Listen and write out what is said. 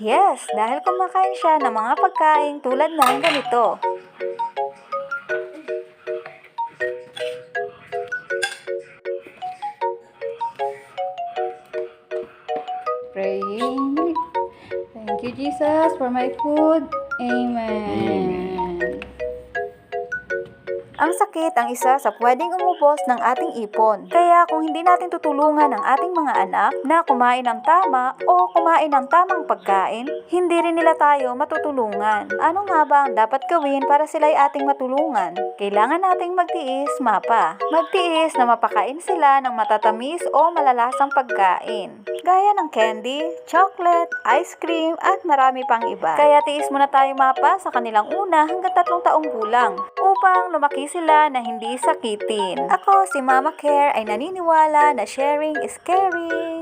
Yes, dahil kumakain siya ng mga pagkain tulad ng ganito. Praying. Thank you, Jesus, for my food. Amen. Ang sakit ang isa sa pwedeng umubos ng ating ipon. Kaya kung hindi natin tutulungan ang ating mga anak na kumain ng tama o kumain ng tamang pagkain, hindi rin nila tayo matutulungan. Ano nga ba ang dapat gawin para sila'y ating matulungan? Kailangan nating magtiis, mapa. Magtiis na mapakain sila ng matatamis o malalasang pagkain. Gaya ng candy, chocolate, ice cream, at marami pang iba. Kaya tiis muna tayo, mapa, sa kanilang una hanggang 3 taong gulang upang lumaki sila na hindi sakitin. Ako, si Mama Care, ay naniniwala na sharing is caring.